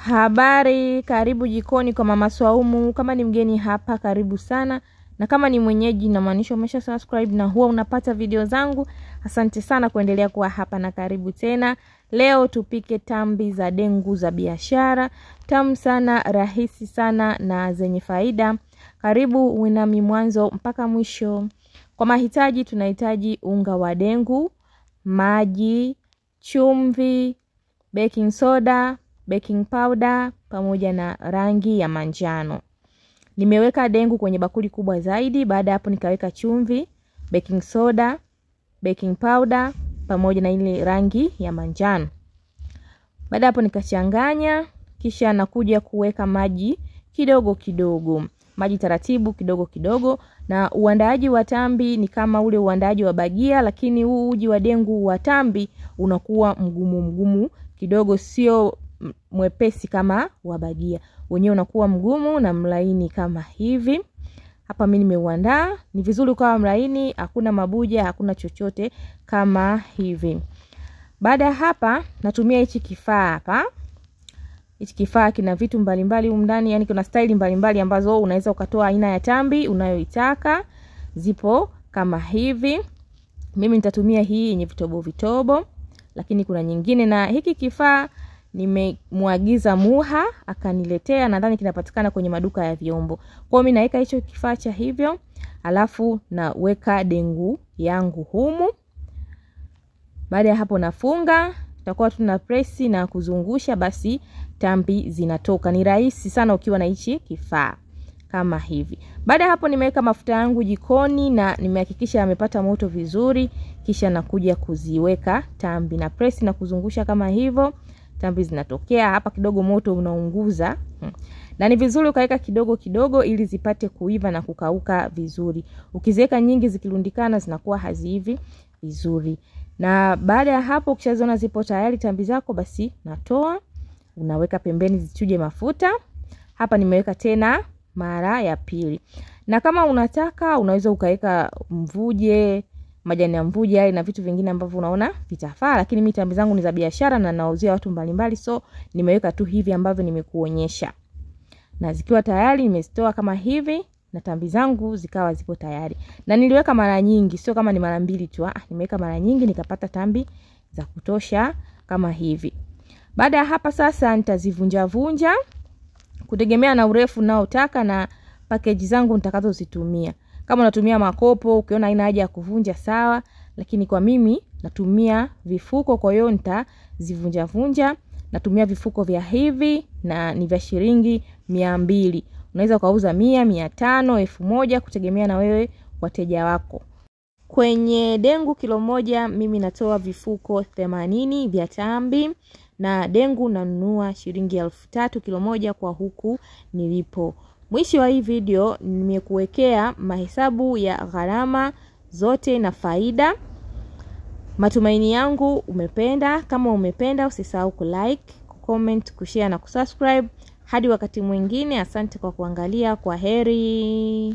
Habari, karibu jikoni kwa Mama Swaumu. Kama ni mgeni hapa, karibu sana. Na kama ni mwenyeji, namaanisha umesha subscribe na huwa unapata video zangu. Asante sana kuendelea kuwa hapa na karibu tena. Leo tupike tambi za dengu za biashara. Tamu sana, rahisi sana na zenye faida. Karibu uwe nami mwanzo mpaka mwisho. Kwa mahitaji tunahitaji unga wa dengu, maji, chumvi, baking soda, baking powder pamoja na rangi ya manjano. Nimeweka dengu kwenye bakuli kubwa zaidi. Baada hapo nikaweka chumvi, baking soda, baking powder pamoja na ile rangi ya manjano. Baada hapo nikachanganya, kisha nakuja kuweka maji kidogo kidogo. Maji taratibu kidogo kidogo. Na uandaaji wa tambi ni kama ule uandaaji wa bagia, lakini huu uji wa dengu wa tambi unakuwa mgumu kidogo, sio mwepesi kama wa bagia. Wenyewe unakuwa mgumu na mlaini kama hivi. Hapa mimi nimeuandaa. Ni vizuri ukawa mlaini, hakuna mabuja, hakuna chochote kama hivi. Baada hapa natumia hichi kifaa hapa. Hichi kifaa kina vitu mbalimbali humu ndani, yani kuna style mbalimbali ambazo unaweza ukatoa aina ya tambi unayoitaka. Zipo kama hivi. Mimi nitatumia hii yenye vitobo, lakini kuna nyingine, na hiki kifaa nimemuagiza Muha akaniletea, nadhani kinapatikana kwenye maduka ya vyombo. Kwa mimi naweka hicho kifaa cha hivyo, alafu naweka dengu yangu humu. Baada ya hapo nafunga, tutakuwa tuna press na kuzungusha, basi tambi zinatoka. Ni rahisi sana ukiwa na hichi kifaa kama hivi. Baada hapo nimeweka mafuta yangu jikoni na nimehakikisha yamepata moto vizuri, kisha nakuja kuziweka tambi na press na kuzungusha kama hivyo. Tambi zinatokea. Hapa kidogo moto unaunguza. Na ni vizuri ukaweka kidogo kidogo ili zipate kuiva na kukauka vizuri. Ukiziweka nyingi zikilundikana zinakuwa haziivi vizuri. Na baada ya hapo ukishaziona zipo tayari tambi zako, basi natoa, unaweka pembeni zichuje mafuta. Hapa nimeweka tena mara ya pili. Na kama unataka unaweza ukaweka mvuje, majani ya mvuje na vitu vingine ambavyo unaona vitafaa, lakini mimi tambi zangu ni za biashara na nauzia watu mbalimbali, so nimeweka tu hivi ambavyo nimekuonyesha. Na zikiwa tayari nimezitoa kama hivi na tambi zangu zikawa zipo tayari. Na niliweka mara nyingi, sio kama ni mara mbili tu. Nimeweka mara nyingi nikapata tambi za kutosha kama hivi. Baada ya hapa sasa nitazivunja kutegemea na urefu naotaka na package zangu nitakazozitumia. Kama unatumia makopo, ukiona haina haja ya kuvunja sawa, lakini kwa mimi natumia vifuko, kwa hiyo nitazivunja. Natumia vifuko vya hivi na ni vya shilingi 200. Unaweza kuuza 100, 500, 1000 kutegemea na wewe wateja wako. Kwenye dengu kilo moja mimi natoa vifuko 80 vya tambi, na dengu nanunua shilingi 3000 kilo moja kwa huku nilipo. Mwisho wa hii video nimekuwekea mahesabu ya gharama zote na faida. Matumaini yangu umependa. Kama umependa usisahau kulike, kucomment, kushare na kusubscribe. Hadi wakati mwingine, asante kwa kuangalia. Kwaheri.